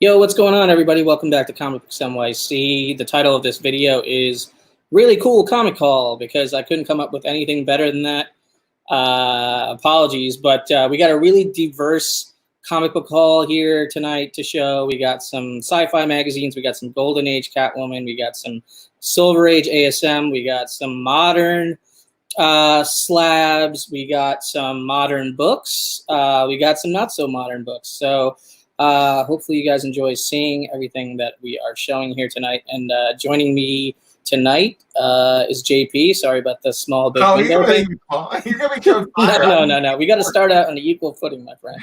Yo, what's going on, everybody? Welcome back to Comic Books NYC. The title of this video is Really Cool Comic Haul because I couldn't come up with anything better than that. Apologies, but we got a really diverse comic book haul here tonight to show. We got some sci-fi magazines, we got some Golden Age Catwoman, we got some Silver Age ASM, we got some modern slabs, we got some modern books, we got some not so modern books. So hopefully you guys enjoy seeing everything that we are showing here tonight. And joining me tonight is JP. Sorry about the small bit. Oh, you're gonna be No. We got to start out on an equal footing, my friend.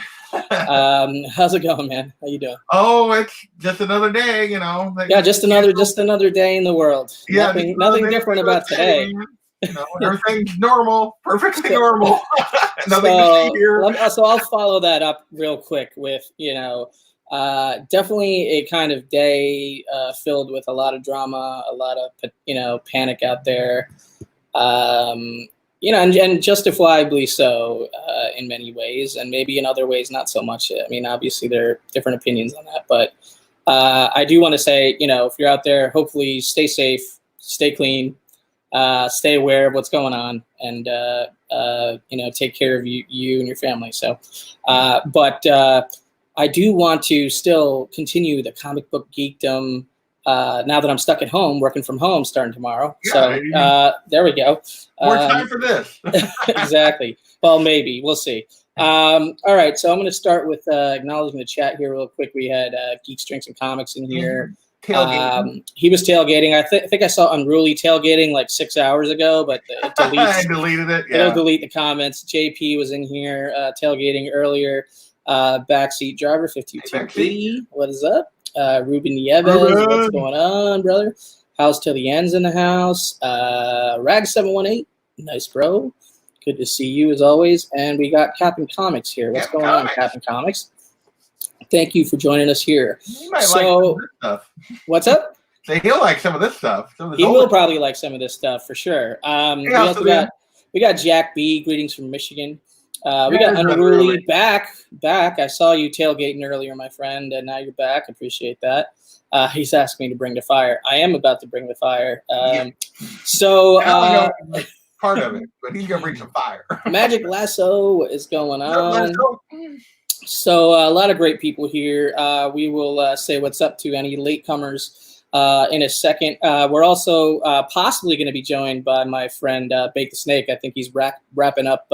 How's it going, man? How you doing? Oh, it's just another day, you know. Yeah, just another day in the world. Yeah, nothing different about today. You know, everything's normal, perfectly normal. Nothing to see here. So I'll follow that up real quick with, definitely a kind of day filled with a lot of drama, a lot of, panic out there, and justifiably so in many ways, and maybe in other ways not so much. I mean, obviously there are different opinions on that, but I do want to say, if you're out there, hopefully stay safe, stay clean. Stay aware of what's going on, and take care of you and your family. So, but I do want to still continue the comic book geekdom. Now that I'm stuck at home, working from home, starting tomorrow. Yeah, so there we go. More time for this. Exactly. Well, maybe we'll see. All right, so I'm going to start with acknowledging the chat here real quick. We had Geeks, Drinks, and Comics in here. He was tailgating. I think I saw Unruly tailgating like 6 hours ago, but it deletes. I deleted it. Yeah. It'll delete the comments. JP was in here tailgating earlier. Backseat driver 52P. What is up? Ruben Nieves. What's going on, brother? House till the end's in the house. Rag 718. Nice, bro. Good to see you as always. And we got Captain Comics here. What's going on, Captain Comics? Thank you for joining us here. He might like some of this stuff. What's up? He'll like some of this stuff. He will probably like some of this stuff for sure. We got Jack B. Greetings from Michigan. We got Unruly back. I saw you tailgating earlier, my friend, and now you're back. Appreciate that. He's asked me to bring the fire. I am about to bring the fire. So part of it, but he's gonna bring some fire. Magic Lasso, what is going on? So a lot of great people here. We will say what's up to any latecomers in a second. We're also possibly going to be joined by my friend Bake the Snake. I think he's wrapping up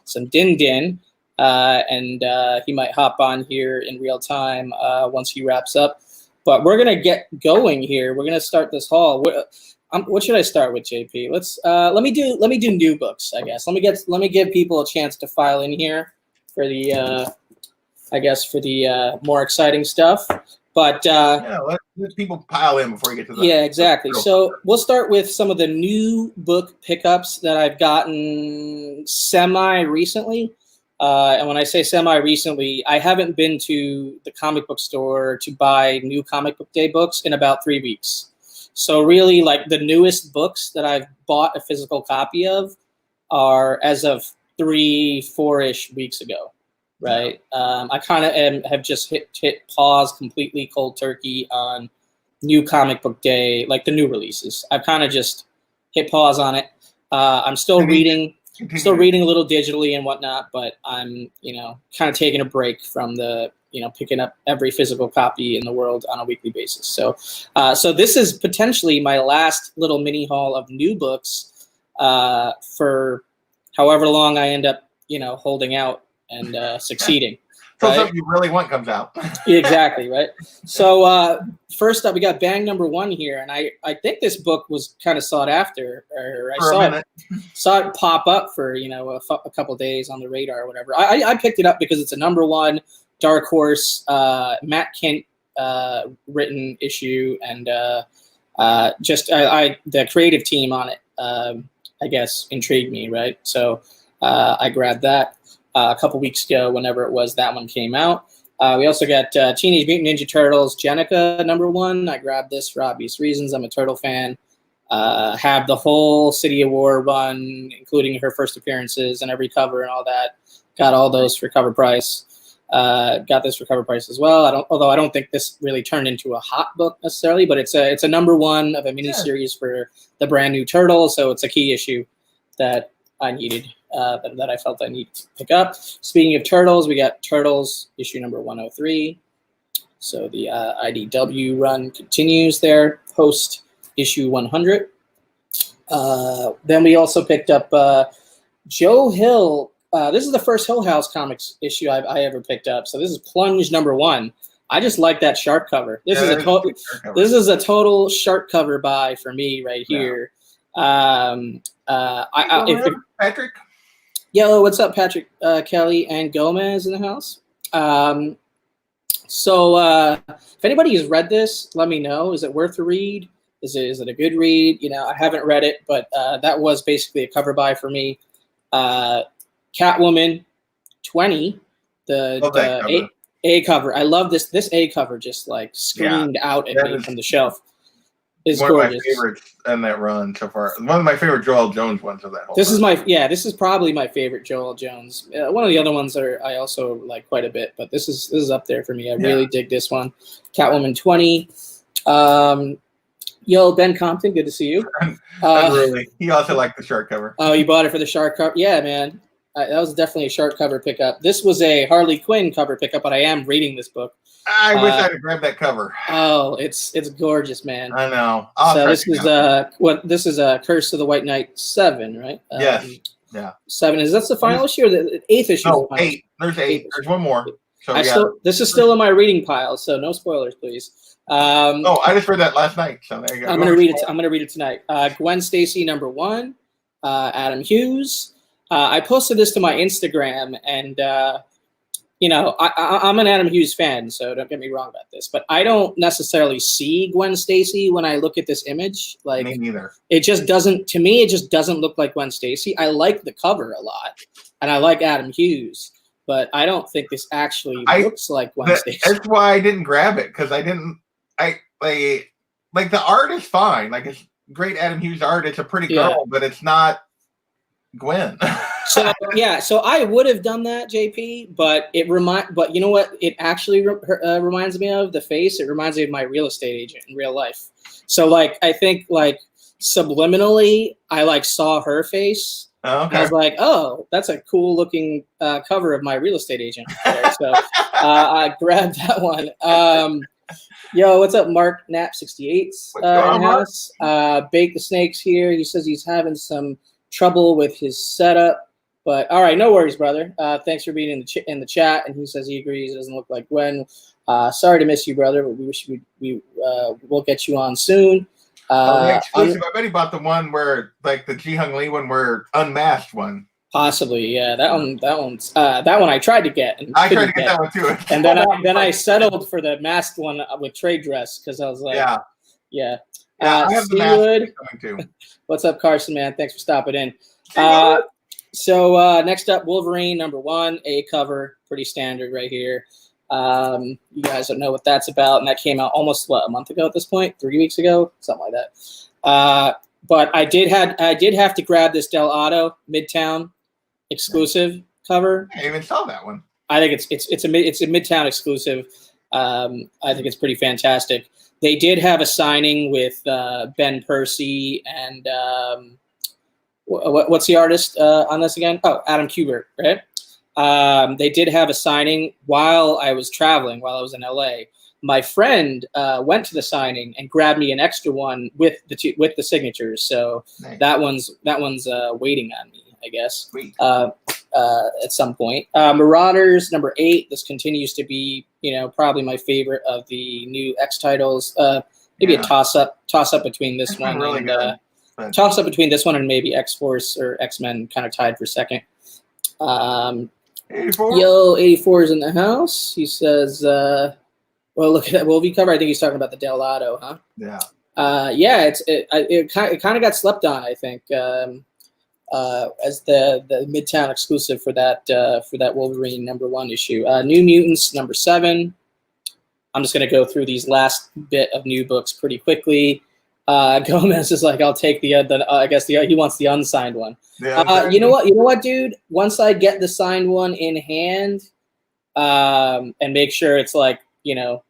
some din, and he might hop on here in real time once he wraps up. But we're going to get going here. We're going to start this haul. What should I start with, JP? Let me do new books, I guess. Let me give people a chance to file in here for the more exciting stuff. But let people pile in before you get to that. Yeah, exactly. So we'll start with some of the new book pickups that I've gotten semi-recently. And when I say semi-recently, I haven't been to the comic book store to buy new comic book day books in about 3 weeks. So really, like, the newest books that I've bought a physical copy of are as of 3-4-ish weeks ago. Right. I kind of have just hit pause completely cold turkey on new comic book day, like the new releases. I've kind of just hit pause on it. I'm still reading a little digitally and whatnot, but I'm, kind of taking a break from the, picking up every physical copy in the world on a weekly basis. So, so this is potentially my last little mini haul of new books for however long I end up, holding out and succeeding. So something you really want comes out. Exactly, right? So first up, we got Bang #1 here, and I think this book was kind of sought after, or I saw it pop up for a couple days on the radar or whatever. I picked it up because it's a #1 Dark Horse Matt Kent written issue, and the creative team on it, I guess, intrigued me, right? So I grabbed that. A couple weeks ago, whenever it was, that one came out. We also got Teenage Mutant Ninja Turtles Jenica #1. I grabbed this for obvious reasons. I'm a Turtle fan. Have the whole City of War run, including her first appearances and every cover and all that. Got all those for cover price. Got this for cover price as well. Although I don't think this really turned into a hot book necessarily, but it's a number one of a miniseries for the brand new Turtles, so it's a key issue that I needed, that I felt I needed to pick up. Speaking of Turtles, we got Turtles issue number 103. So the IDW run continues there post issue 100. Then we also picked up Joe Hill. This is the first Hill House Comics issue I ever picked up. So this is Plunge number 1. I just like that shark cover. This is a total shark cover buy for me right here. Patrick? Yo, what's up, Patrick, Kelly, and Gomez in the house? So if anybody has read this, let me know. Is it worth a read? Is it a good read? You know, I haven't read it, but that was basically a cover buy for me. Catwoman 20, the A cover. I love this. This A cover just like screamed out at me from the shelf. It's one gorgeous. of my favorites in that run so far. One of my favorite Joel Jones ones of that whole. This is probably my favorite Joel Jones. One of the other ones I also like quite a bit, but this is up there for me. I really dig this one. Catwoman 20. Yo, Ben Compton, good to see you. Really, he also liked the shark cover. Oh, you bought it for the shark cover? Yeah, man. That was definitely a shark cover pickup. This was a Harley Quinn cover pickup, but I am reading this book. I wish I could grab that cover. Oh, it's gorgeous, man. I know. So this is Curse of the White Knight 7, right? Yes. Yeah. 7 that's the final issue or the 8th issue? No, 8. There's 8. There's one more. So this is still in my reading pile, so no spoilers, please. I just read that last night, so there you go. I'm gonna read it. I'm gonna read it tonight. Gwen Stacy number 1. Adam Hughes. I posted this to my Instagram, and I'm an Adam Hughes fan, so don't get me wrong about this. But I don't necessarily see Gwen Stacy when I look at this image. Like, me neither. It just doesn't. To me, it just doesn't look like Gwen Stacy. I like the cover a lot, and I like Adam Hughes, but I don't think this actually looks like Gwen Stacy. That's why I didn't grab it, because I didn't. Like the art is fine. Like, it's great Adam Hughes art. It's a pretty girl, but it's not Gwen. So I would have done that, JP, but you know what it actually reminds me of? The face. It reminds me of my real estate agent in real life. So like I think like subliminally I like saw her face. Oh, okay. I was like, oh, that's a cool looking cover of my real estate agent. So I grabbed that one. Yo, what's up, Mark Knapp 68 in the house? Bake the Snakes here. He says he's having some trouble with his setup, but all right, no worries, brother. Thanks for being in the chat. And he says he agrees. It doesn't look like Gwen. Sorry to miss you, brother, but we wish we'll get you on soon. Exclusive. I bet he bought the one where like the Ji Hung Lee one, where unmasked one. Possibly, yeah. That one I tried to get. And I tried to get that one too. And then I settled for the masked one with trade dress because I was like, yeah. I have the mask coming too. What's up, Carson, man? Thanks for stopping in. Next up, Wolverine number 1, A cover, pretty standard right here. You guys don't know what that's about, and that came out almost a month ago at this point, 3 weeks ago, something like that. But I did have to grab this Del Auto Midtown exclusive cover. I even saw that one. I think it's a Midtown exclusive. I think it's pretty fantastic. They did have a signing with Ben Percy and what's the artist on this again? Oh, Adam Kubert, right? They did have a signing while I was traveling, while I was in LA. My friend went to the signing and grabbed me an extra one with the signatures. So nice. that one's waiting on me, I guess. Sweet. At some point. Marauders number 8. This continues to be, probably my favorite of the new X titles. Maybe a toss up between this one and toss up between this one and maybe X-Force or X-Men, kind of tied for second. 84. Yo, 84 is in the house. He says, well, look at that Wolvie cover. I think he's talking about the Del Auto, huh? Yeah. It kind of got slept on, I think, as the Midtown exclusive for that Wolverine number 1 issue. New Mutants number 7. I'm just going to go through these last bit of new books pretty quickly. Gomez is like, I'll take he wants the unsigned one. Yeah, you know what, dude? Once I get the signed one in hand, and make sure it's like, you know,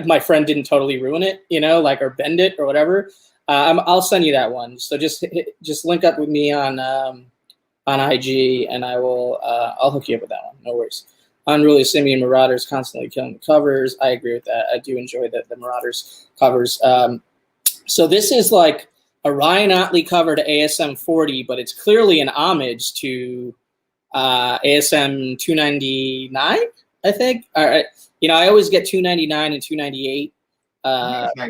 my friend didn't totally ruin it, you know, like, or bend it or whatever. I'll send you that one. So just link up with me on IG, and I'll hook you up with that one. No worries. Unruly Simian Marauders constantly killing the covers. I agree with that. I do enjoy the Marauders covers. So this is like a Ryan Otley cover to ASM 40, but it's clearly an homage to ASM 299, I think. All right. You know, I always get 299 and 298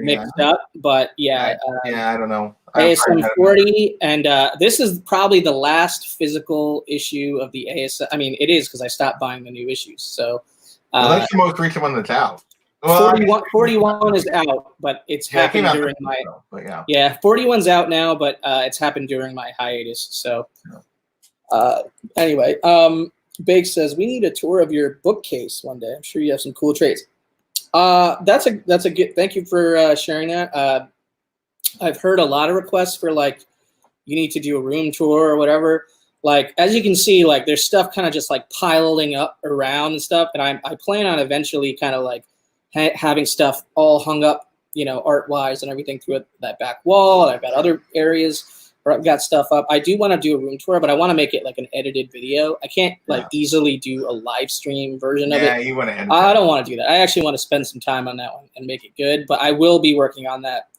mixed up, but yeah. I don't know. ASM 40, and this is probably the last physical issue of the ASM. I mean, it is, because I stopped buying the new issues. So that's the most recent one that's out. Well, 41 is out, but it's happened during my. Yeah, 41's out now, but it's happened during my hiatus. So anyway, Big says we need a tour of your bookcase one day. I'm sure you have some cool trades. That's a good. Thank you for sharing that. I've heard a lot of requests for, like, you need to do a room tour or whatever. Like, as you can see, like, there's stuff kind of just like piling up around and stuff. And I plan on eventually kind of like having stuff all hung up, you know, art wise and everything through that back wall. I've got other areas where I've got stuff up. I do want to do a room tour, but I want to make it like an edited video. I can't like easily do a live stream version of it. Yeah, you want to edit I don't want to do that. I actually want to spend some time on that one and make it good, but I will be working on that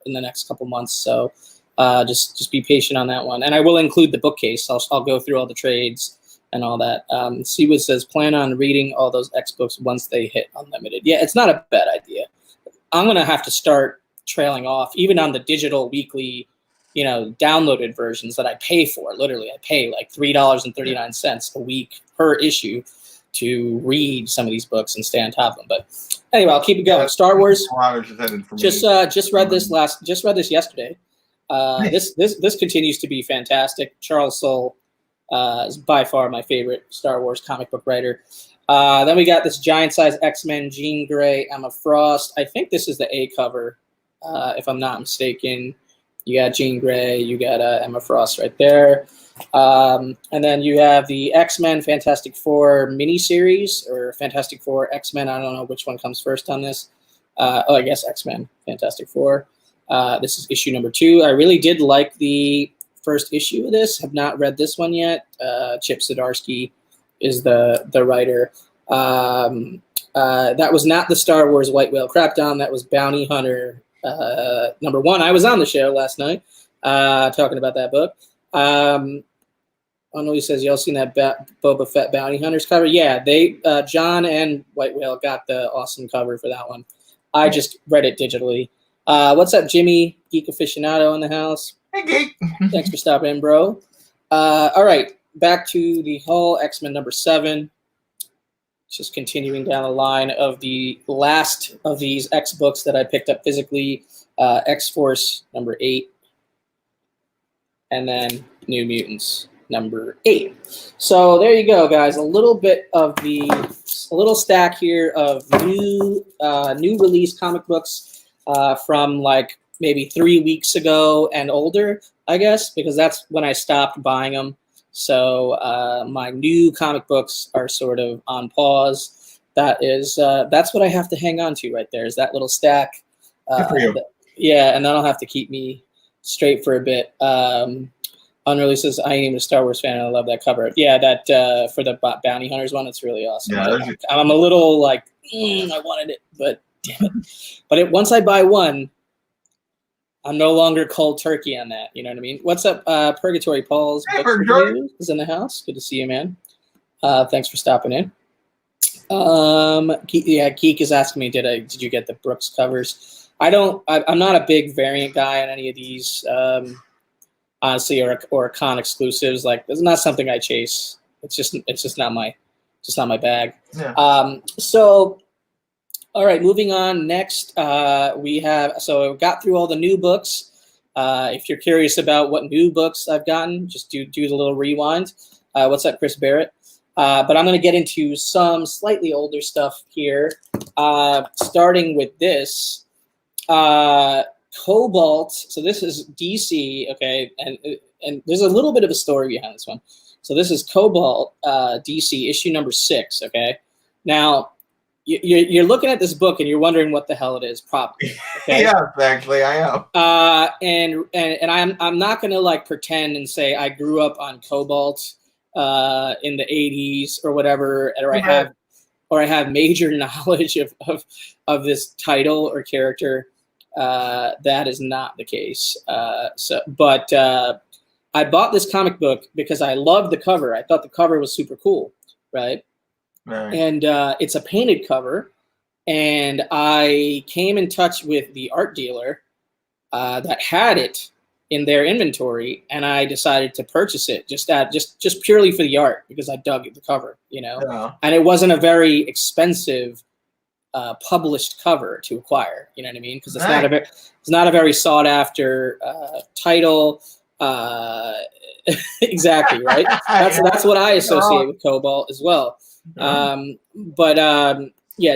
in the next couple months. So just be patient on that one. And I will include the bookcase. I'll go through all the trades and all that. Seawood says, plan on reading all those X books once they hit unlimited. Yeah, it's not a bad idea. I'm going to have to start trailing off, even on the digital weekly, you know, downloaded versions that I pay for. Literally, I pay like $3.39 a week per issue to read some of these books and stay on top of them. But anyway, I'll keep it going. Star Wars. Just read this yesterday. This continues to be fantastic. Charles Soule is by far my favorite Star Wars comic book writer. Then we got this giant size X-Men, Jean Grey, Emma Frost. I think this is the A cover, if I'm not mistaken. You got Jean Grey, you got Emma Frost right there. And then you have the X-Men Fantastic Four miniseries, or Fantastic Four X-Men. I don't know which one comes first on this. I guess X-Men Fantastic Four. This is issue number 2. I really did like the first issue of this. Have not read this one yet. Chip Zdarsky is the writer. That was not the Star Wars White Whale Crackdown. That was Bounty Hunter number 1. I was on the show last night talking about that book. He says, y'all seen that Boba Fett Bounty Hunters cover? Yeah, they John and White Whale got the awesome cover for that one. I just read it digitally. What's up, Jimmy? Geek aficionado in the house. Hey, Geek. Thanks for stopping in, bro. All right, back to the Hull X-Men number 7. Just continuing down the line of the last of these X books that I picked up physically. X-Force number 8. And then New Mutants number 8. So there you go, guys. A little stack here of new release comic books from like maybe 3 weeks ago and older, I guess, because that's when I stopped buying them. So my new comic books are sort of on pause. That's what I have to hang on to right there, is that little stack. Good for you. Yeah, and that'll have to keep me straight for a bit. Unruly says, I ain't even a Star Wars fan, and I love that cover. Yeah, that for the Bounty Hunters one, it's really awesome. Yeah, I'm a little like, I wanted it, but damn it. But once I buy one, I'm no longer cold turkey on that. You know what I mean? What's up, Purgatory Paul's Hey, book Purgatory. review is in the house. Good to see you, man. Thanks for stopping in. Geek is asking me, did you get the Brooks covers? I'm not a big variant guy on any of these, honestly, or con exclusives. Like, it's not something I chase. It's just not my bag. Yeah. So, all right, moving on. Next, we got through all the new books. If you're curious about what new books I've gotten, just do the little rewind. What's up, Chris Barrett? But I'm going to get into some slightly older stuff here, starting with this. Cobalt. So this is DC, okay, and there's a little bit of a story behind this one. So this is Cobalt DC issue number 6. Okay, now you're looking at this book and you're wondering what the hell it is, probably. Okay? Yes, actually, I am. And I'm not gonna like pretend and say I grew up on Cobalt in the 80s or whatever, or I have major knowledge of this title or character. That is not the case. But I bought this comic book because I loved the cover. I thought the cover was super cool, right? Right. And it's a painted cover. And I came in touch with the art dealer that had it in their inventory, and I decided to purchase it just purely for the art, because I dug the cover, you know. Yeah. And it wasn't a very expensive published cover to acquire, you know what I mean? Because it's not a very sought after title. Exactly, right? That's what I associate with Cobalt as well. Yeah,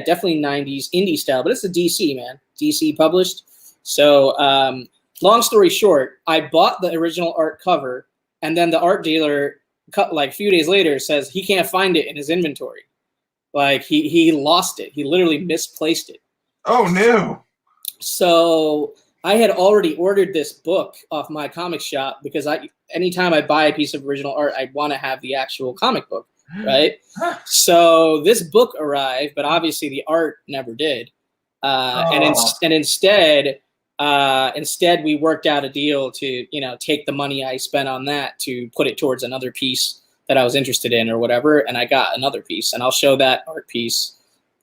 definitely 90s indie style, but it's a DC, man. DC published. So long story short, I bought the original art cover, and then the art dealer, like a few days later, says he can't find it in his inventory. Like he lost it. He literally misplaced it. Oh no! So I had already ordered this book off my comic shop, because anytime I buy a piece of original art, I want to have the actual comic book, right? So this book arrived, but obviously the art never did. And instead we worked out a deal to, you know, take the money I spent on that to put it towards another piece that I was interested in or whatever, and I got another piece, and I'll show that art piece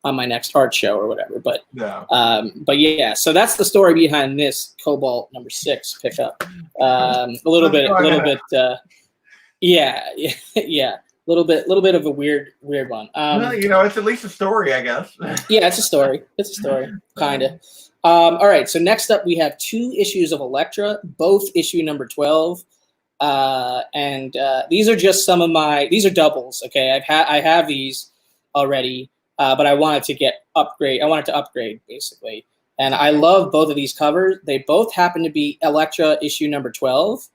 on my next art show or whatever. But yeah, so that's the story behind this Cobalt number 6 pickup. A little bit, yeah, a little bit of a weird one. Well, you know, it's at least a story, I guess. Yeah, it's a story, kind of. All right, so next up we have 2 issues of Elektra, both issue number 12. And these are just these are doubles. Okay, I have these already, but I wanted to upgrade basically. And I love both of these covers. They both happen to be Elektra issue number 12,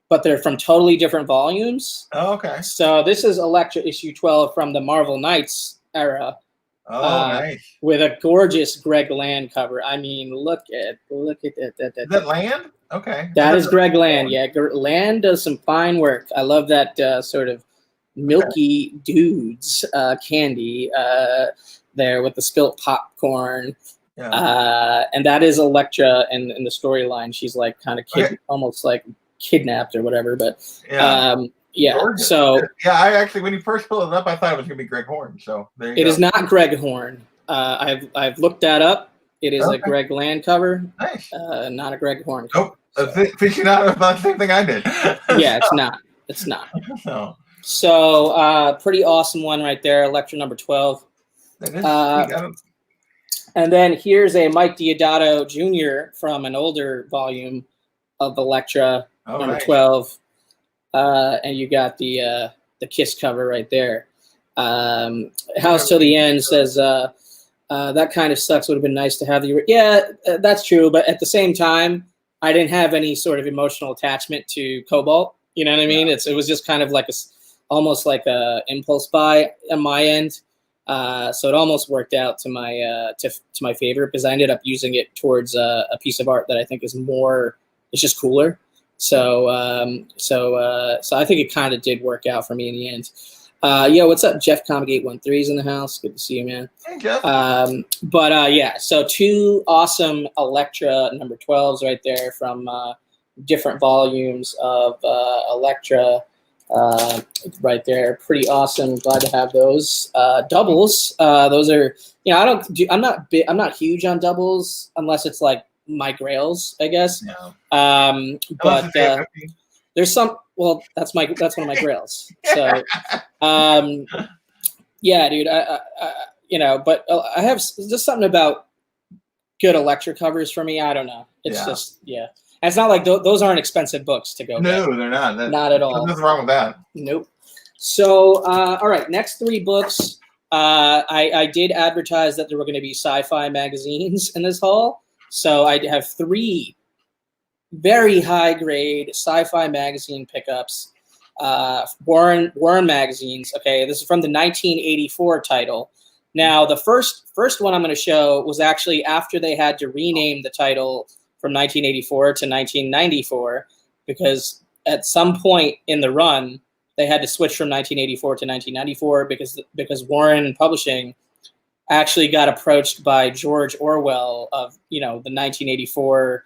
but they're from totally different volumes. Oh, okay. So this is Elektra issue 12 from the Marvel Knights era. Oh, nice. With a gorgeous Greg Land cover. I mean, look at that. Is that Land? Okay. That is Greg Land. Yeah, Land does some fine work. I love that sort of milky dudes candy there with the spilt popcorn. Yeah. And that is Elektra in the storyline. She's like kind of almost like kidnapped or whatever. But yeah. Gorgeous. So I actually, when you first pulled it up, I thought it was gonna be Greg Horn. So there you go. It is not Greg Horn. I've looked that up. It is a Greg Land cover. Nice. Not a Greg Horn cover. Fishing out about the same thing I did. Yeah, it's not. No. So pretty awesome one right there, Elektra number 12. And then here's a Mike Diodato Jr. from an older volume of Elektra number 12. And you got the Kiss cover right there. House Till the End says that kind of sucks. Would have been nice to have the. Yeah, that's true. But at the same time, I didn't have any sort of emotional attachment to Cobalt. You know what I mean? It was just kind of like almost like a impulse buy on my end. So it almost worked out to my favor, because I ended up using it towards a piece of art that I think is more. It's just cooler. So I think it kind of did work out for me in the end. Yo, what's up? Jeff Comic 813 is in the house. Good to see you, man. Hey, Jeff. Yeah, so 2 awesome Elektra number 12s right there from different volumes of Elektra right there. Pretty awesome. Glad to have those. Doubles. Those are, you know, I'm not huge on doubles unless it's like my grails, I guess. No. But there's some. Well, that's one of my grails. So, yeah, dude. I you know, but I have just something about good Elektra covers for me. I don't know. It's just And it's not like those aren't expensive books to go. No, get. They're not. Not at all. There's nothing wrong with that. Nope. So, all right, next 3 books. I did advertise that there were going to be sci-fi magazines in this haul. So I have 3 very high grade sci-fi magazine pickups. Warren magazines. Okay, this is from the 1984 title. Now, the first one I'm going to show was actually after they had to rename the title from 1984 to 1994, because at some point in the run, they had to switch from 1984 to 1994 because Warren Publishing actually got approached by George Orwell of the 1984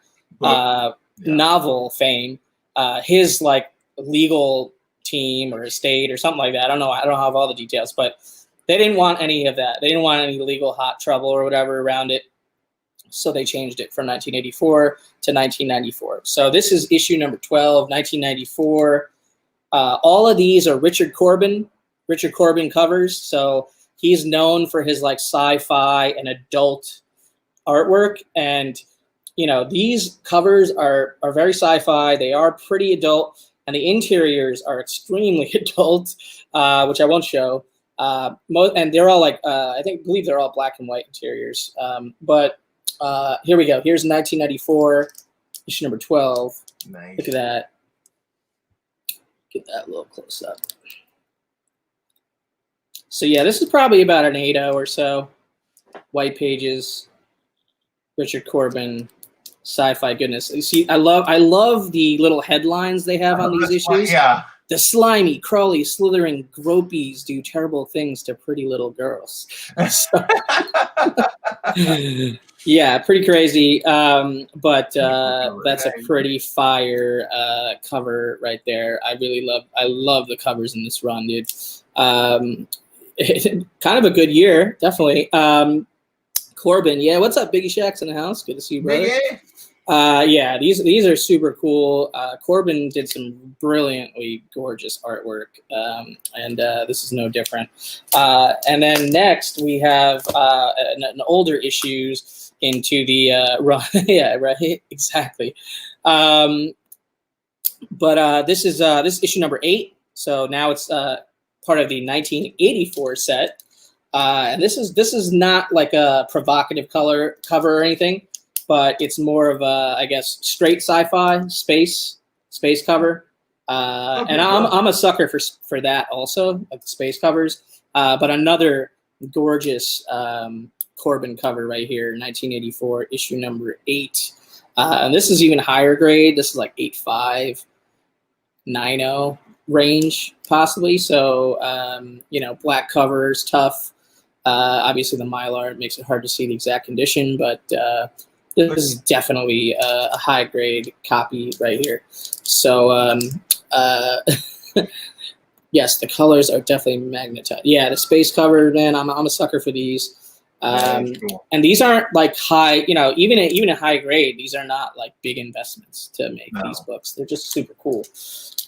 novel fame. His like legal team or estate or something like that. I don't know. I don't have all the details, but they didn't want any of that. They didn't want any legal hot trouble or whatever around it. So they changed it from 1984 to 1994. So this is issue number 12, 1994. All of these are Richard Corbin covers. So he's known for his like sci-fi and adult artwork. And, these covers are very sci-fi. They are pretty adult. And the interiors are extremely adult, which I won't show. And they're all like, believe they're all black and white interiors. But here we go. Here's 1994, issue number 12. Nice. Look at that. Get that a little close up. So yeah, this is probably about an 8.0 or so. White pages, Richard Corbin, sci-fi goodness. You see, I love the little headlines they have on these issues. Yeah. The slimy, crawly, slithering gropies do terrible things to pretty little girls. So, yeah, pretty crazy. But that's a pretty fire cover right there. I love the covers in this run, dude. Kind of a good year, definitely. Corbin, yeah. What's up, Biggie Shack's in the house? Good to see you, brother. Biggie. Yeah, these are super cool. Corbin did some brilliantly gorgeous artwork, and this is no different. And then next we have an older issues into the run. Yeah, right, exactly. But this is issue number 8. So now it's part of the 1984 set. And this is not like a provocative cover or anything, but it's more of a, I guess, straight sci-fi space cover. Okay, and I'm a sucker for that also, like space covers. But another gorgeous Corbin cover right here, 1984, issue number 8. And this is even higher grade. This is like 8.5, 9.0 range possibly. So black covers, tough. Obviously the Mylar makes it hard to see the exact condition, but this is definitely a high grade copy right here. So yes, the colors are definitely magnetized. Yeah, the space cover, man, I'm a sucker for these. Cool. And these aren't like high, even a high grade, these are not like big investments to make these books. They're just super cool.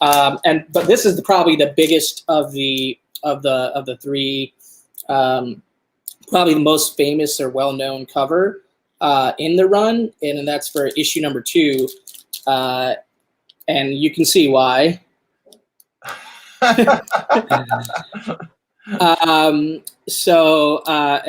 But this is probably the biggest of the three, probably the most famous or well-known cover in the run, and that's for issue number 2. And you can see why. And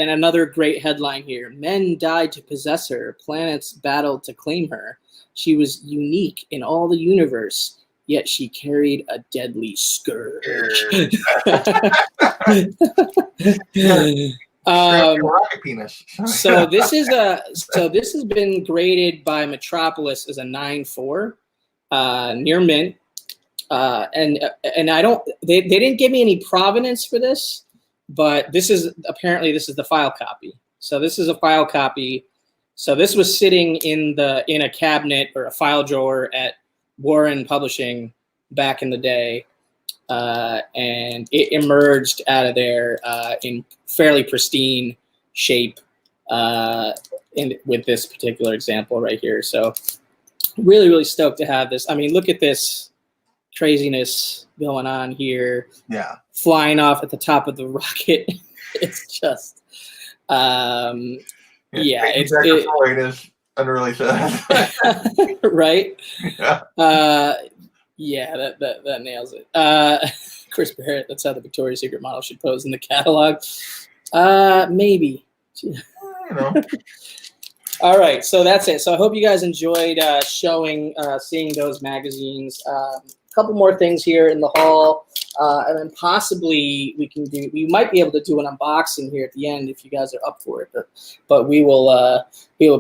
another great headline here: men died to possess her, planets battled to claim her. She was unique in all the universe, yet she carried a deadly scourge. Rocket penis. So this has been graded by Metropolis as a 9.4, near mint. And they didn't give me any provenance for this, but this is the file copy. So this is a file copy. So this was sitting in a cabinet or a file drawer at Warren Publishing back in the day, and it emerged out of there in fairly pristine shape with this particular example right here. So really, really stoked to have this. I mean, look at this craziness going on here. Yeah, flying off at the top of the rocket. It's just Freud is unreleased. Right. Yeah. That nails it. Chris Barrett, that's how the Victoria's Secret model should pose in the catalog. Maybe. All right, so that's it. So I hope you guys enjoyed seeing those magazines. couple more things here in the haul, and then possibly we might be able to do an unboxing here at the end if you guys are up for it. But we will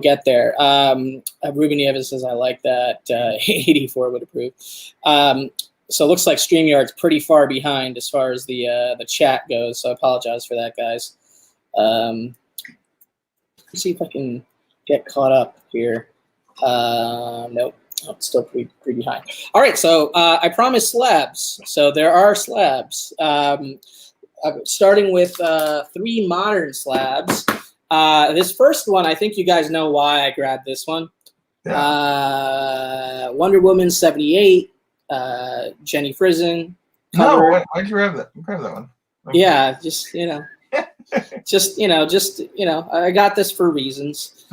get there. Ruben Nieves says I like that. 84 would approve. So it looks like StreamYard's pretty far behind as far as the chat goes. So I apologize for that, guys. Let's see if I can get caught up here. Nope. Oh, it's still pretty behind. All right, so I promised slabs. So there are slabs. Starting with 3 modern slabs. This first one, I think you guys know why I grabbed this one. Yeah. Wonder Woman 78, Jenny Frison. Cover. No, why'd you grab that? Grab that one. Okay. Yeah, just I got this for reasons.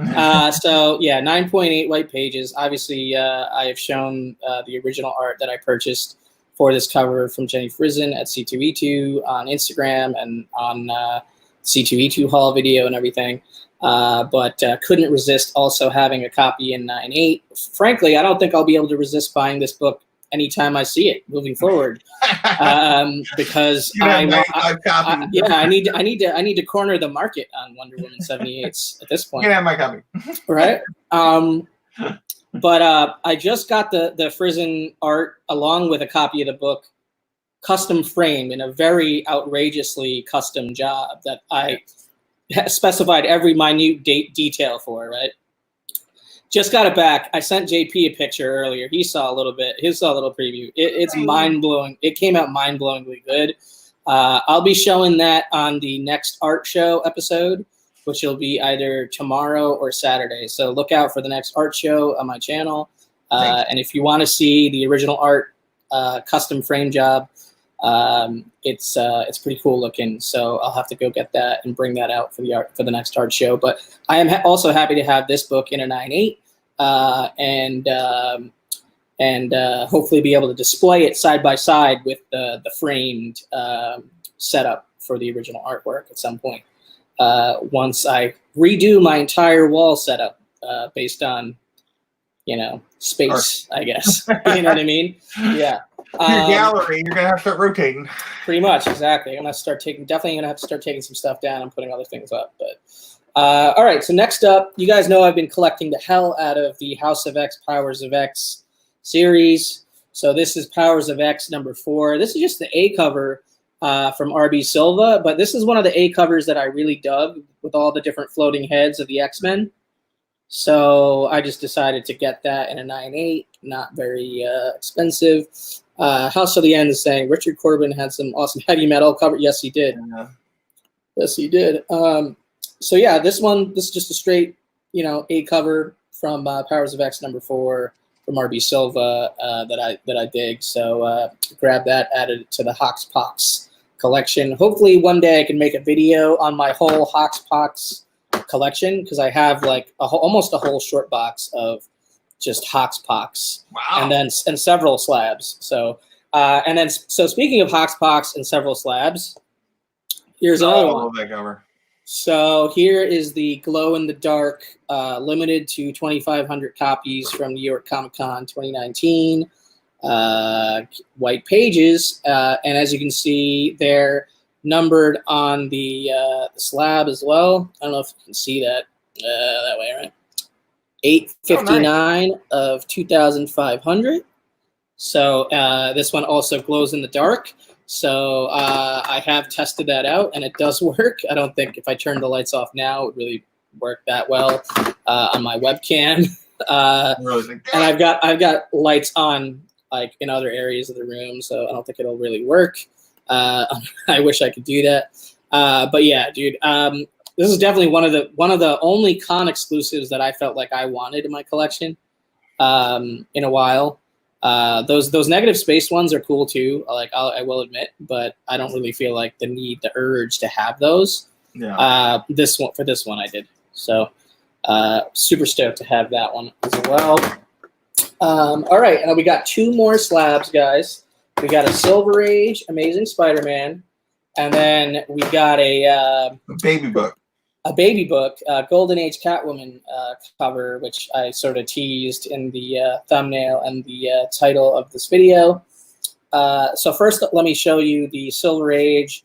So yeah, 9.8 white pages. Obviously, I have shown the original art that I purchased for this cover from Jenny Frison at C2E2 on Instagram and on C2E2 haul video and everything. But couldn't resist also having a copy in 9.8. Frankly, I don't think I'll be able to resist buying this book anytime I see it moving forward, because I need to corner the market on Wonder Woman 78s at this point. You can have my copy, right? But I just got the Frison art along with a copy of the book, custom framed in a very outrageously custom job that I specified every minute detail for. Right. Just got it back. I sent JP a picture earlier. He saw a little bit. He saw a little preview. It's mind-blowing. It came out mind-blowingly good. I'll be showing that on the next art show episode, which will be either tomorrow or Saturday. So look out for the next art show on my channel. And if you want to see the original art custom frame job, it's pretty cool looking. So I'll have to go get that and bring that out for the next art show. But I am also happy to have this book in a 9.8 and hopefully be able to display it side by side with the framed setup for the original artwork at some point. Once I redo my entire wall setup based on, space, I guess. You know what I mean? Yeah. Your gallery, you're gonna have to start rotating. Pretty much, exactly. I'm definitely gonna have to start taking some stuff down and putting other things up. But all right. So next up, you guys know I've been collecting the hell out of the House of X, Powers of X series. So this is Powers of X number 4. This is just the A cover from RB Silva, but this is one of the A covers that I really dug with all the different floating heads of the X-Men. So I just decided to get that in a 9.8, not very expensive. House of the End is saying Richard Corbin had some awesome heavy metal cover. Yes, he did. Yeah. Yes, he did. So yeah, this is just a straight, A cover from Powers of X number 4 from RB Silva that I dig. So grab that, added it to the Hoxpox collection. Hopefully one day I can make a video on my whole Hoxpox collection, because I have like almost a whole short box of just Hoxpox. Wow. And several slabs. So so speaking of Hoxpox and several slabs, here's another one. That cover. So here is the glow in the dark, limited to 2,500 copies from New York Comic Con 2019. White pages, and as you can see, they're numbered on the slab as well. I don't know if you can see that way, right? 859 of 2,500. So this one also glows in the dark. So I have tested that out, and it does work. I don't think if I turn the lights off now, it would really work that well on my webcam. And I've got lights on like in other areas of the room, so I don't think it'll really work. I wish I could do that. But yeah, dude, this is definitely one of the only con exclusives that I felt like I wanted in my collection in a while. Those negative space ones are cool too. Like I will admit, but I don't really feel like the urge to have those. Yeah. This one I did. So super stoked to have that one as well. All right, and we got 2 more slabs, guys. We got a Silver Age Amazing Spider-Man, and then we got a baby book. A baby book, Golden Age Catwoman cover, which I sort of teased in the thumbnail and the title of this video. So first, let me show you the Silver Age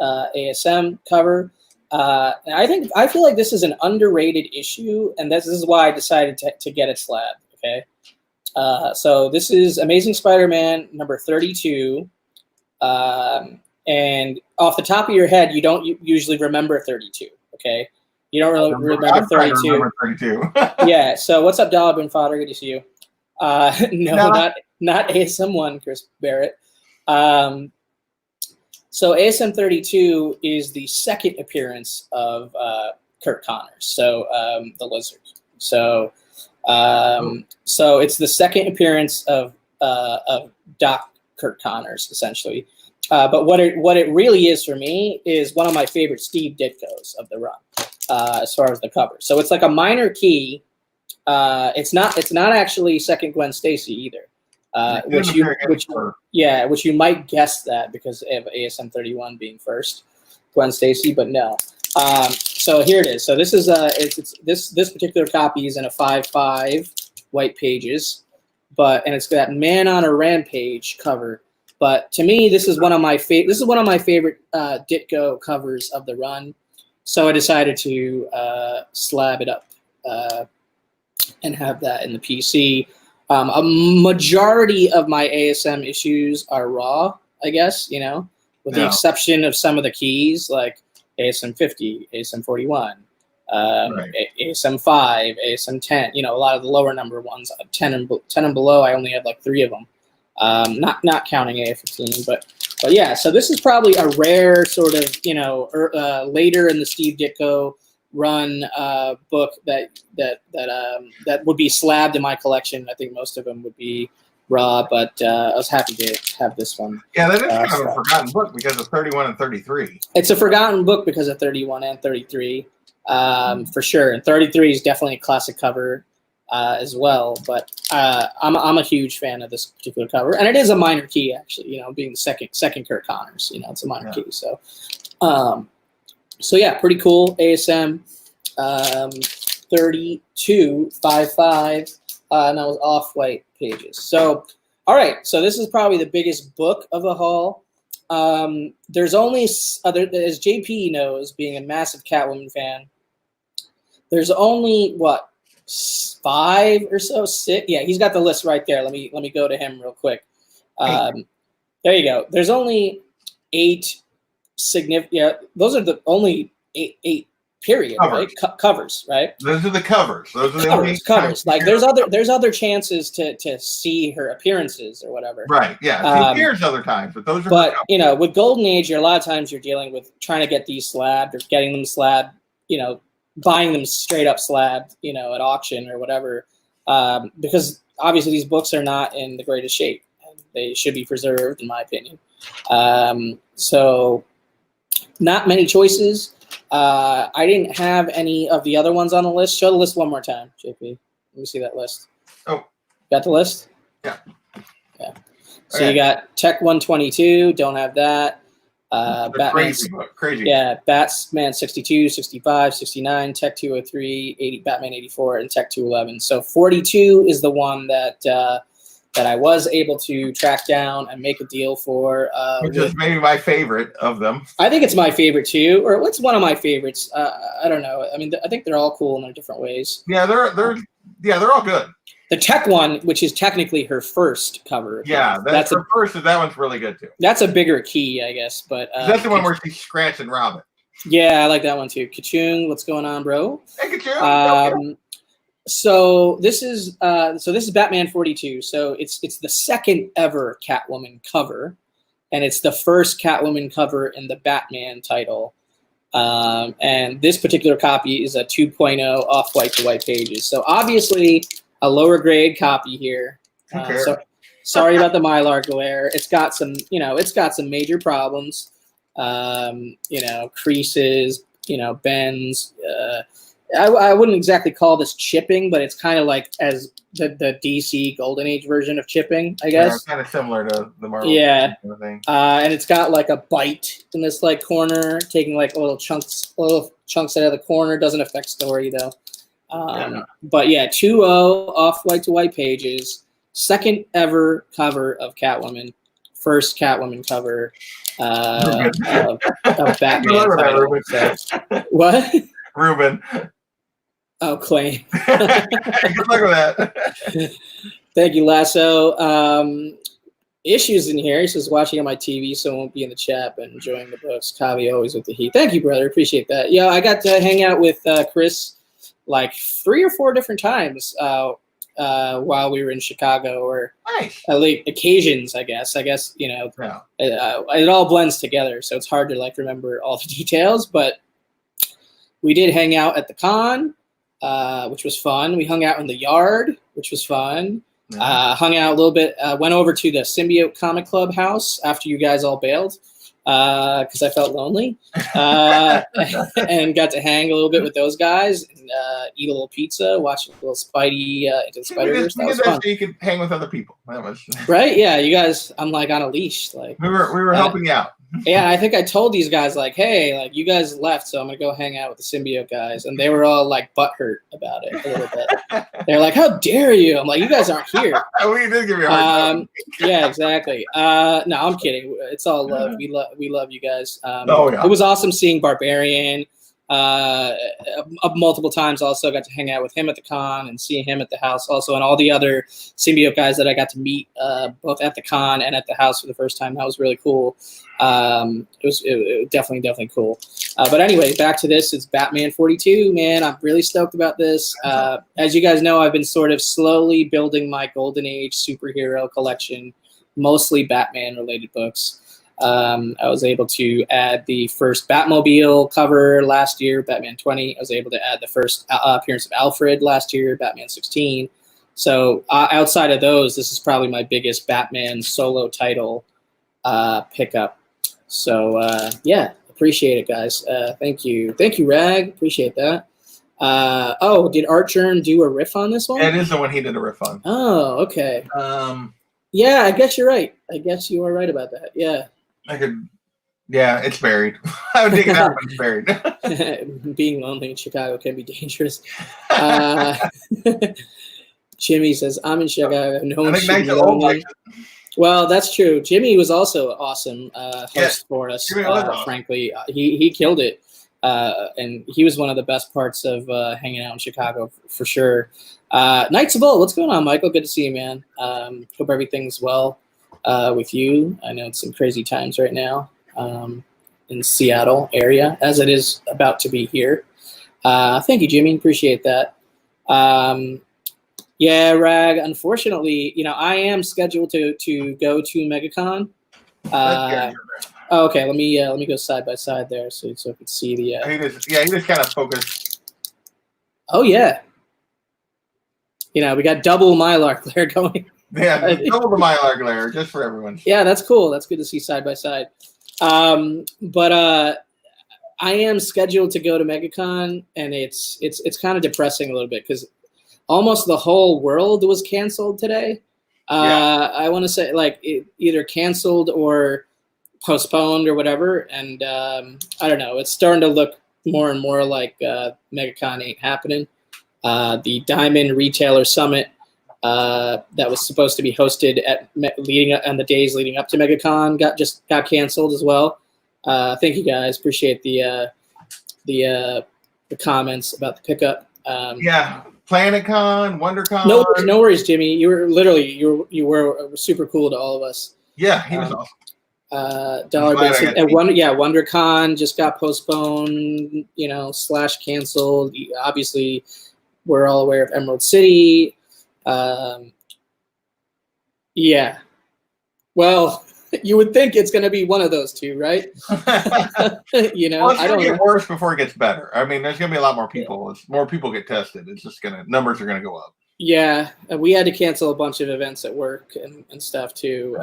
ASM cover. And I feel like this is an underrated issue, and this is why I decided to get it slab. Okay, so this is Amazing Spider-Man number 32, and off the top of your head, you don't usually remember 32. Okay, you don't really remember 32. Remember 32. Yeah. So what's up, Dollar Bin Fodder? Good to see you. No, not ASM1, Chris Barrett. So ASM 32 is the second appearance of Kurt Connors, so the Lizard. So so it's the second appearance of Doc Kurt Connors, essentially. But what it really is for me is one of my favorite Steve Ditkos of the run, as far as the cover. So it's like a minor key. It's not actually second Gwen Stacy either. Which you might guess that because of ASM 31 being first Gwen Stacy, but no. So here it is. So this is this particular copy is in a 5/5 white pages, and it's got Man on a Rampage cover. But to me, this is one of my favorite Ditko covers of the run. So I decided to slab it up and have that in the PC. A majority of my ASM issues are raw, I guess, with the exception of some of the keys like ASM 50, ASM 41, ASM 5, ASM 10. A lot of the lower number ones, 10 and below. I only have like 3 of them, not counting A15. But yeah. So this is probably a rare sort of later in the Steve Ditko run book that would be slabbed in my collection. I think most of them would be raw, but I was happy to have this one. Yeah, that is kind of a forgotten book because of 31 and 33. It's a forgotten book because of 31 and 33, for sure. And 33 is definitely a classic cover as well. But I'm a huge fan of this particular cover, and it is a minor key actually. Being the second Kurt Connors, it's a minor key. So. So yeah, pretty cool. ASM 32 5/5, and that was off-white pages. So, all right. So this is probably the biggest book of the haul. There's only as JP knows, being a massive Catwoman fan. There's only 5 or so, 6. Yeah, he's got the list right there. Let me go to him real quick. There you go. There's only 8. Significant. Those are the only 8 period covers. Right? Covers, right? Those are the covers. Those are the only covers. Like there's other chances to see her appearances or whatever. Right. Yeah. She appears other times, but those are. But with Golden Age, a lot of times you're dealing with trying to get these slabbed or getting them slabbed. Buying them straight up slabbed. At auction or whatever, because obviously these books are not in the greatest shape and they should be preserved, in my opinion. So. Not many choices. I didn't have any of the other ones on the list. Show the list one more time, JP. Let me see that list. Oh. Got the list? Yeah. Yeah. So you got Tech 122. Don't have that. Batman, crazy. Yeah, Batman 62, 65, 69, Tech 203, 80, Batman 84, and Tech 211. So 42 is the one that I was able to track down and make a deal for. Which is maybe my favorite of them. I think it's my favorite too, or what's one of my favorites. I don't know. I mean, I think they're all cool in their different ways. Yeah, they're all good. The Tech one, which is technically her first cover. Yeah, that's her first, and that one's really good too. That's a bigger key, I guess. But that's the one where she's scratching Robin. Yeah, I like that one too. Kachung, what's going on, bro? Hey, Kachung. So this is Batman 42. So it's the second ever Catwoman cover, and it's the first Catwoman cover in the Batman title. And this particular copy is a 2.0 off-white to white pages. So obviously a lower grade copy here. So sorry about the Mylar glare. It's got some major problems. Creases, bends. I wouldn't exactly call this chipping, but it's kind of like as the DC Golden Age version of chipping, I guess. Yeah, kind of similar to the Marvel. Yeah, kind of thing. And it's got like a bite in this like corner, taking like little chunks out of the corner. Doesn't affect story though. But yeah, 2.0 off white to white pages, second ever cover of Catwoman, first Catwoman cover of Batman title. So, what? Ruben. Oh, Clay. Good luck with that. Thank you, Lasso. Issues in here. He says, watching on my TV, so I won't be in the chat, but enjoying the books. Kavi always with the heat. Thank you, brother. Appreciate that. Yeah, I got to hang out with Chris like 3 or 4 different times while we were in Chicago, or nice. at least occasions, I guess. You know, it all blends together, so it's hard to like remember all the details. But we did hang out at the con, which was fun. We hung out in the yard, which was fun. Hung out a little bit. Went over to the Symbiote Comic Club house after you guys all bailed because I felt lonely, and got to hang a little bit with those guys and eat a little pizza, watch a little Spidey into the Spider-Verse. That was fun. So you could hang with other people. That was right. Yeah, you guys. I'm like on a leash. Like we were helping you out. Yeah, I think I told these guys like, hey, like you guys left, so I'm gonna go hang out with the Symbiote guys, and they were all like butthurt about it a little bit. They're like, how dare you? I'm like, you guys aren't here. We did give you a hard time. Yeah, exactly. No, I'm kidding. It's all love. We love you guys. Yeah. It was awesome seeing Barbarian multiple times. Also got to hang out with him at the con and see him at the house also, and all the other Symbiote guys that I got to meet both at the con and at the house for the first time. That was really cool. It was definitely cool. But anyway, back to this. It's Batman 42, man. I'm really stoked about this. As you guys know, I've been sort of slowly building my Golden Age superhero collection, mostly Batman related books. I was able to add the first Batmobile cover last year, Batman 20. I was able to add the first appearance of Alfred last year, Batman 16. So outside of those, this is probably my biggest Batman solo title pickup. So yeah, appreciate it, guys. Thank you, Rag. Appreciate that. Oh, did Art Journ do a riff on this one? It is the one he did a riff on. Oh, okay. Yeah, I guess you're right. I guess you are right about that. Yeah. Yeah, it's buried. I would dig it out, but it's buried. Being lonely in Chicago can be dangerous. Jimmy says, I'm in Chicago. No one should be lonely. Well, that's true. Jimmy was also an awesome host for us, frankly. He killed it. And he was one of the best parts of hanging out in Chicago, for sure. Knights of Old, what's going on, Michael? Good to see you, man. Hope everything's well with you. I know it's some crazy times right now in the Seattle area, as it is about to be here. Thank you, Jimmy. Appreciate that. Yeah, Rag, unfortunately, you know, I am scheduled to go to MegaCon. Okay, let me go side by side there so you can see the. He just kind of focused. Oh yeah. You know, we got double Mylar glare going. Yeah, double the Mylar glare just for everyone. Yeah, that's cool. That's good to see side by side. But I am scheduled to go to MegaCon, and it's kind of depressing a little bit because almost the whole world was canceled today. I want to say like either canceled or postponed or whatever, and I don't know. It's starting to look more and more like MegaCon ain't happening. The Diamond Retailer Summit that was supposed to be hosted on the days leading up to MegaCon got canceled as well. Thank you guys. Appreciate the comments about the pickup. Yeah, PlanetCon, WonderCon. No worries, Jimmy. You were super cool to all of us. Yeah, he was awesome. Dollar Bill said, WonderCon just got postponed, / canceled. Obviously, we're all aware of Emerald City. Yeah. Well, you would think it's going to be one of those two, right? Well, it's going to get worse before it gets better. I mean, there's going to be a lot more people. As more people get tested, it's just numbers are going to go up. Yeah, we had to cancel a bunch of events at work and stuff too.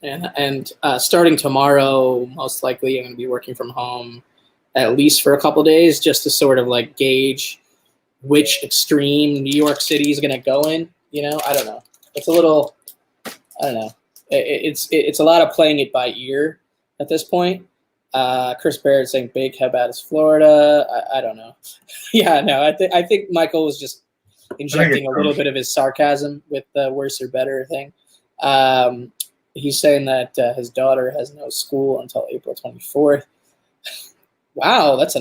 And starting tomorrow, most likely I'm going to be working from home at least for a couple of days just to sort of like gauge which extreme New York City is going to go in. I don't know. It's a little, I don't know. It's a lot of playing it by ear at this point. Chris Barrett saying big, how bad is Florida? I don't know. Yeah, no, I think Michael was just injecting a little bit of his sarcasm with the worse or better thing. he's saying that his daughter has no school until April 24th. Wow, that's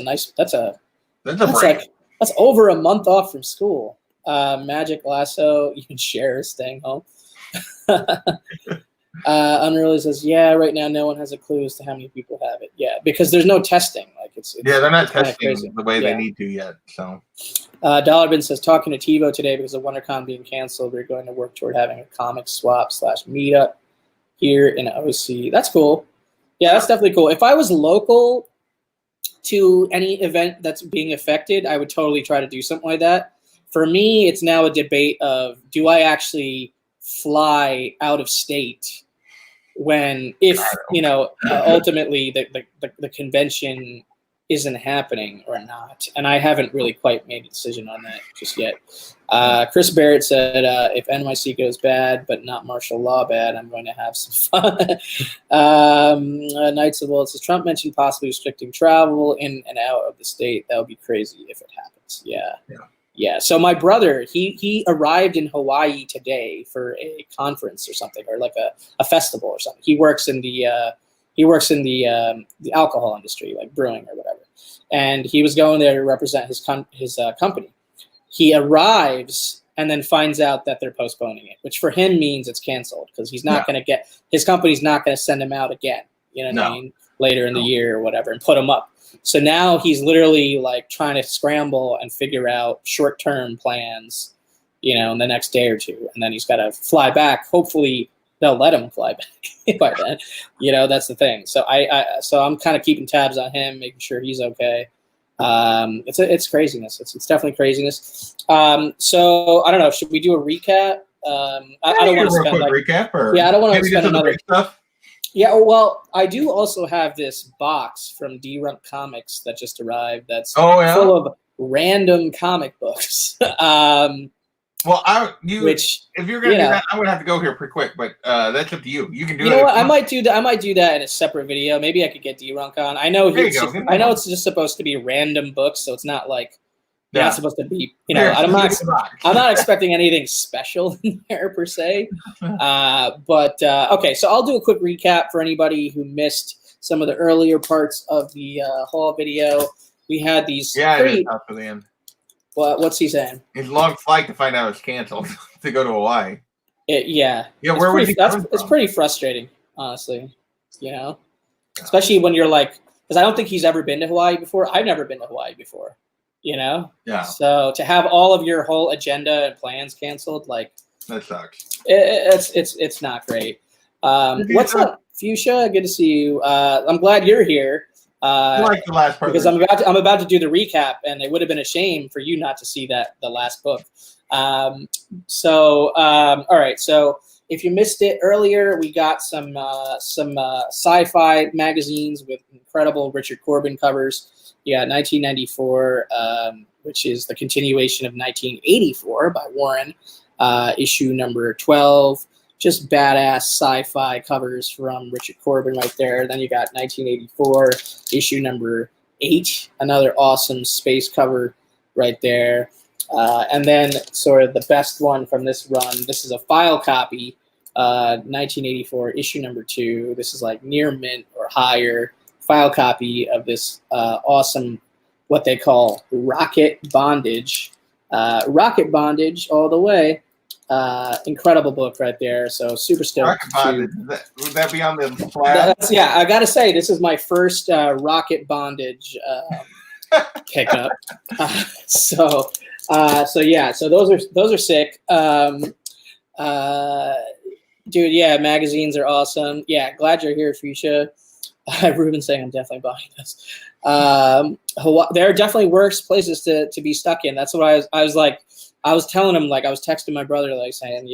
over a month off from school. Magic Lasso, you can share staying home. Unruly says, yeah, right now no one has a clue as to how many people have it. Yeah, because there's no testing. Like they're not testing the way they need to yet. So Dollar says, talking to TiVo today because of WonderCon being canceled, we're going to work toward having a comic swap / meetup here in OC. That's cool. Yeah, that's definitely cool. If I was local to any event that's being affected, I would totally try to do something like that. For me, it's now a debate of, do I actually fly out of state if ultimately the convention isn't happening or not? And I haven't really quite made a decision on that just yet. Chris Barrett said, if NYC goes bad but not martial law bad, I'm going to have some fun. Knights of Old says, Trump mentioned possibly restricting travel in and out of the state. That would be crazy if it happens. Yeah. So my brother, he arrived in Hawaii today for a conference or something, or like a festival or something. He works in the alcohol industry, like brewing or whatever. And he was going there to represent his company. He arrives and then finds out that they're postponing it, which for him means it's canceled because he's not going to get his company's not going to send him out again. You know what I mean? Later in the year or whatever, and put him up. So now he's literally like trying to scramble and figure out short-term plans, in the next day or two. And then he's got to fly back. Hopefully they'll let him fly back by then. That's the thing. So so I'm kind of keeping tabs on him, making sure he's okay. It's craziness. It's definitely craziness. So I don't know. Should we do a recap? I don't want to spend recap I don't want to spend another stuff. Yeah, well, I do also have this box from D-Rump Comics that just arrived that's full of random comic books. Well, if you're gonna do that, I'm gonna have to go here pretty quick, but that's up to you. You can do that. You know what? I might do that in a separate video. Maybe I could get D-Runk on. I know it's just supposed to be random books, so it's not like you're not supposed to be. I'm not expecting anything special in there per se. But okay, so I'll do a quick recap for anybody who missed some of the earlier parts of the haul video. We had these. Yeah, it is up to the end. What's he saying? His long flight to find out it's canceled to go to Hawaii. Yeah, where was he coming from? It's pretty frustrating, honestly. Especially when you're like, because I don't think he's ever been to Hawaii before. I've never been to Hawaii before. Yeah. So to have all of your whole agenda and plans canceled, like that sucks. It's not great. What's up, Fuchsia? Good to see you. I'm glad you're here. Like the last part, because I'm about to do the recap, and it would have been a shame for you not to see the last book. All right. So if you missed it earlier, we got some sci-fi magazines with incredible Richard Corbin covers. You got 1994, which is the continuation of 1984 by Warren, issue number 12. Just badass sci-fi covers from Richard Corbin right there. Then you got 1984, issue number 8, another awesome space cover right there. And then sort of the best one from this run. This is a file copy, 1984, issue number 2. This is like near mint or higher file copy of this awesome, what they call rocket bondage. Rocket bondage all the way. Incredible book right there. So super stoked. Rocket bondage. Would that be on the Slabs? I got to say, this is my first rocket bondage pickup. So those are sick. Dude, yeah, magazines are awesome. Yeah, glad you're here, Fuchsia. Ruben saying I'm definitely buying this. Hawaii, there are definitely worse places to be stuck in. That's what I was like. I was telling him, like, I was texting my brother, like, saying,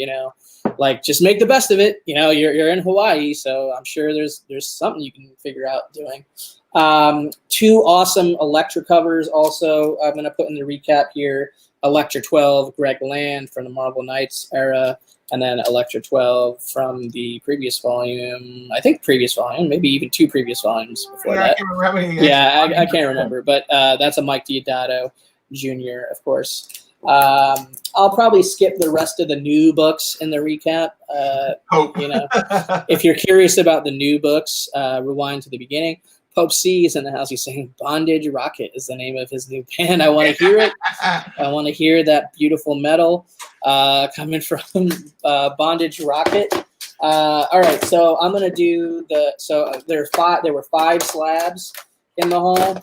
like, just make the best of it. You're in Hawaii, so I'm sure there's something you can figure out doing. 2 awesome Elektra covers also I'm going to put in the recap here. Elektra 12, Greg Land from the Marvel Knights era, and then Elektra 12 from the previous volume. I think previous volume, maybe even 2 previous volumes before that. I can't remember, but that's a Mike Diodato Jr., of course. I'll probably skip the rest of the new books in the recap. Hope. You know, if you're curious about the new books, rewind to the beginning. Pope C is in the house. He's saying Bondage Rocket is the name of his new band. I want to hear it. I want to hear that beautiful metal coming from Bondage Rocket. All right, so I'm gonna do there were 5 slabs in the haul.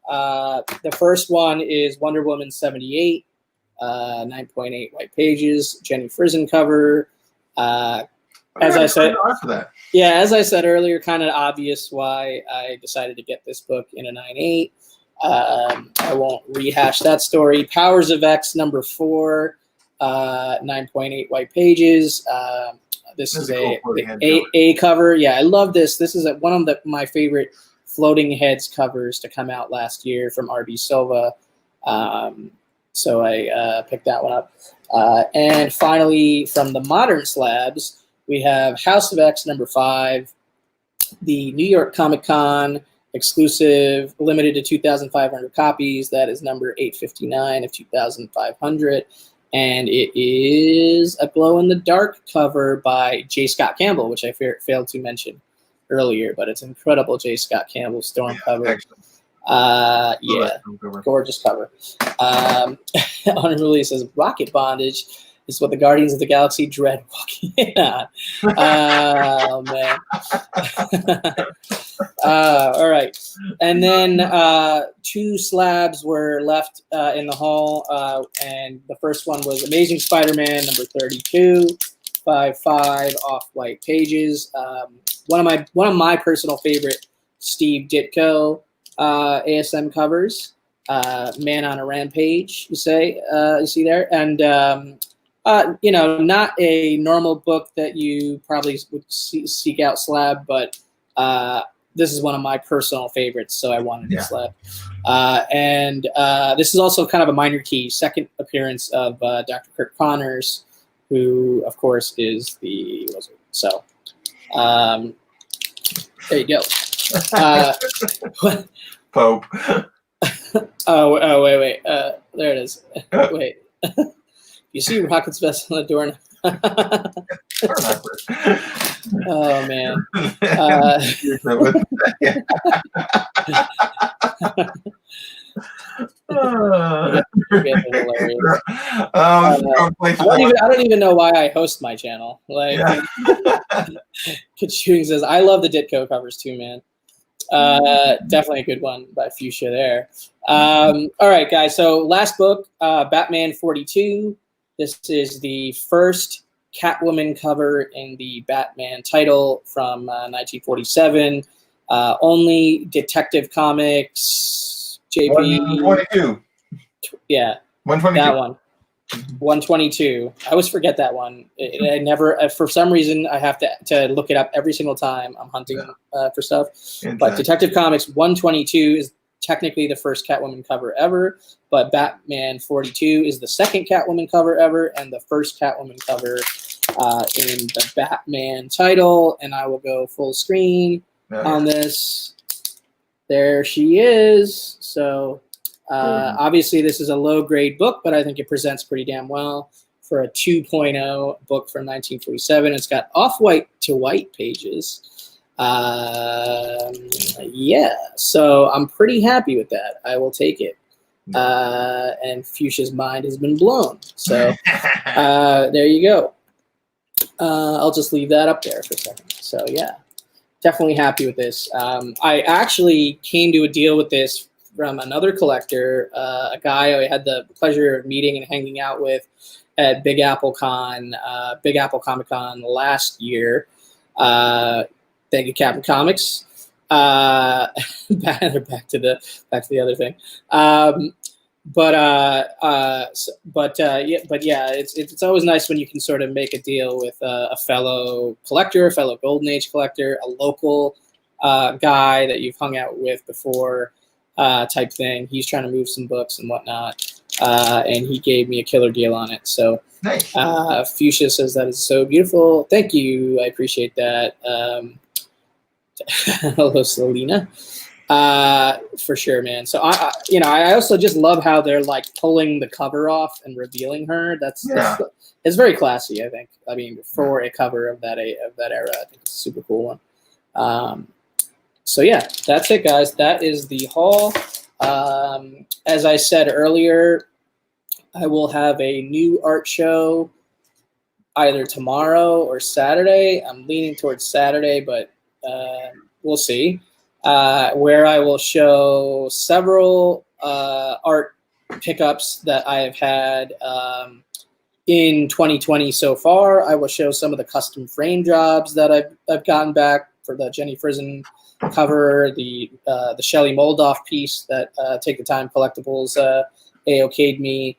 The first one is Wonder Woman 78, 9.8 white pages, Jenny Frison cover. As I said earlier, kind of obvious why I decided to get this book in a 9.8. I won't rehash that story. Powers of X number 4, 9.8 white pages. This is a cover. Yeah, I love this. This is one of my favorite Floating Heads covers to come out last year from R.B. Silva. So I picked that one up. And finally, from the modern slabs, we have House of X number 5, the New York Comic Con exclusive, limited to 2,500 copies. That is number 859 of 2,500. And it is a glow-in-the-dark cover by J. Scott Campbell, which I failed to mention earlier, but it's incredible J. Scott Campbell Storm cover. Gorgeous cover. On release says Rocket Bondage is what the Guardians of the Galaxy dread walking in on. Oh, man. All right. And then 2 slabs were left in the haul, and the first one was Amazing Spider-Man number 32, 5 off-white pages. One of my personal favorite Steve Ditko ASM covers. Man on a Rampage, you see there, and not a normal book that you probably would seek out slab, but this is one of my personal favorites, so I wanted to slab. And this is also kind of a minor key, second appearance of Dr. Kirk Connors, who, of course, is the wizard. So there you go. Pope. Wait. There it is. Wait. You see Rocket's vest on the door now. Oh, man. I don't even know why I host my channel. Kachung says, I love the Ditko covers too, man. Definitely a good one by Fuchsia there. All right, guys. So last book, Batman 42. This is the first Catwoman cover in the Batman title from 1947. Only Detective Comics, JP. 122. Yeah. 122. That one. 122. I always forget that one. I never, for some reason, I have to look it up every single time I'm hunting for stuff. Exactly. But Detective Comics 122 is technically the first Catwoman cover ever, but Batman 42 is the second Catwoman cover ever and the first Catwoman cover in the Batman title. And I will go full screen on this. There she is. So obviously this is a low-grade book, but I think it presents pretty damn well for a 2.0 book from 1947. It's got off-white to white pages. Yeah, so I'm pretty happy with that. I will take it. And Fuchsia's mind has been blown. So there you go. I'll just leave that up there for a second. So yeah, definitely happy with this. I actually came to a deal with this from another collector, a guy I had the pleasure of meeting and hanging out with at Big Apple Comic Con last year. Thank you, Captain Comics. Back to the other thing. Yeah, it's always nice when you can sort of make a deal with a fellow collector, a fellow Golden Age collector, a local guy that you've hung out with before, type thing. He's trying to move some books and whatnot, and he gave me a killer deal on it. So nice. Fuchsia says that is so beautiful. Thank you. I appreciate that. Hello, Selena. For sure, man. So I also just love how they're like pulling the cover off and revealing her. That's it's very classy, I think. I mean, for a cover of that era, I think it's a super cool one. So yeah, that's it, guys. That is the haul. As I said earlier, I will have a new art show either tomorrow or Saturday. I'm leaning towards Saturday, but we'll see. Where I will show several art pickups that I have had in 2020 so far. I will show some of the custom frame jobs that I've gotten back for the Jenny Frison cover, the Shelley Moldoff piece that Take the Time Collectibles AOK'd me.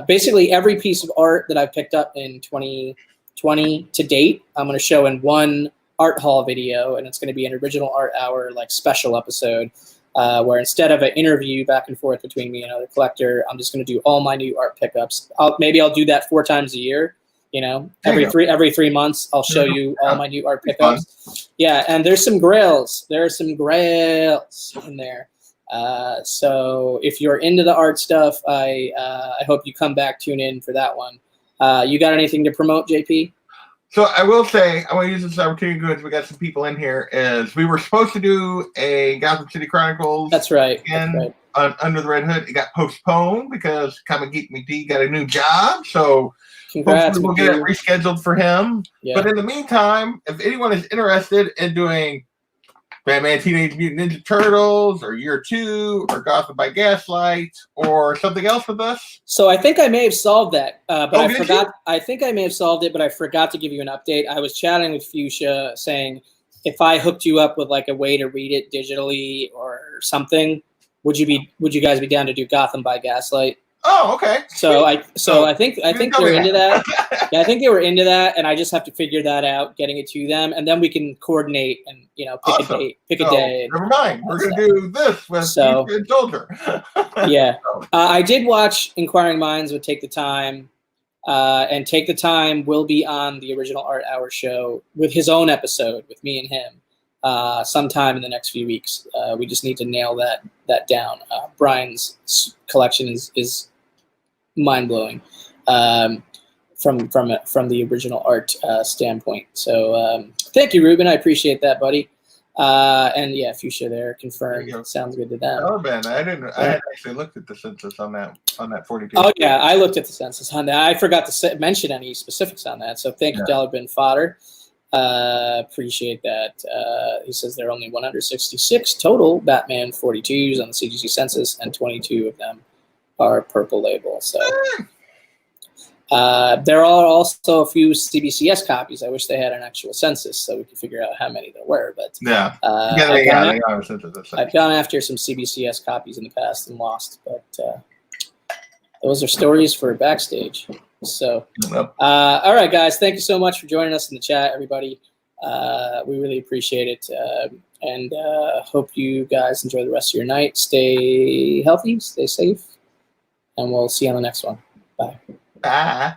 Basically, every piece of art that I've picked up in 2020 to date, I'm going to show in one art haul video, and it's going to be an original art hour like special episode where instead of an interview back and forth between me and another collector, I'm just going to do all my new art pickups. Maybe I'll do that 4 times a year. You know, every 3 months, I'll show you all my new art pickups. Yeah, and there's some grails. There are some grails in there. So if you're into the art stuff, I hope you come back, tune in for that one. You got anything to promote, JP? So I will say, I want to use this opportunity because we got some people in here. Is we were supposed to do a Gotham City Chronicles. That's right. Again, on Under the Red Hood. It got postponed because Comic Geek McD got a new job. So congrats, we'll get it rescheduled for him. Yeah. But in the meantime, if anyone is interested in doing Batman Teenage Mutant Ninja Turtles or Year 2 or Gotham by Gaslight or something else with us. So I think I may have solved that, but I forgot. I think I may have solved it, but I forgot to give you an update. I was chatting with Fuchsia saying if I hooked you up with like a way to read it digitally or something, would you guys be down to do Gotham by Gaslight? Oh, okay. So I think they're into that. Yeah, I think they were into that, and I just have to figure that out, getting it to them, and then we can coordinate and pick a day. Never mind. We're gonna do this with Soldier. Yeah, I did watch Inquiring Minds with Take the Time, and Take the Time will be on the Original Art Hour show with his own episode with me and him sometime in the next few weeks. We just need to nail that down. Brian's collection is mind-blowing from the original art standpoint. So thank you, Ruben. I appreciate that, buddy. And yeah, Fuchsia there confirmed. There sounds good to them. Oh man, I hadn't actually looked at the census on that 42. Oh yeah, I looked at the census on that. I forgot to mention any specifics on that. So thank you, Dollar Bin Fodder. Appreciate that. He says there are only 166 total Batman 42s on the CGC census, and 22 of them are purple label. So there are also a few CBCS copies. I wish they had an actual census so we could figure out how many there were. But I've gone after some CBCS copies in the past and lost. But those are stories for backstage. So, all right, guys, thank you so much for joining us in the chat, everybody. We really appreciate it. And hope you guys enjoy the rest of your night. Stay healthy, stay safe, and we'll see you on the next one. Bye. Bye.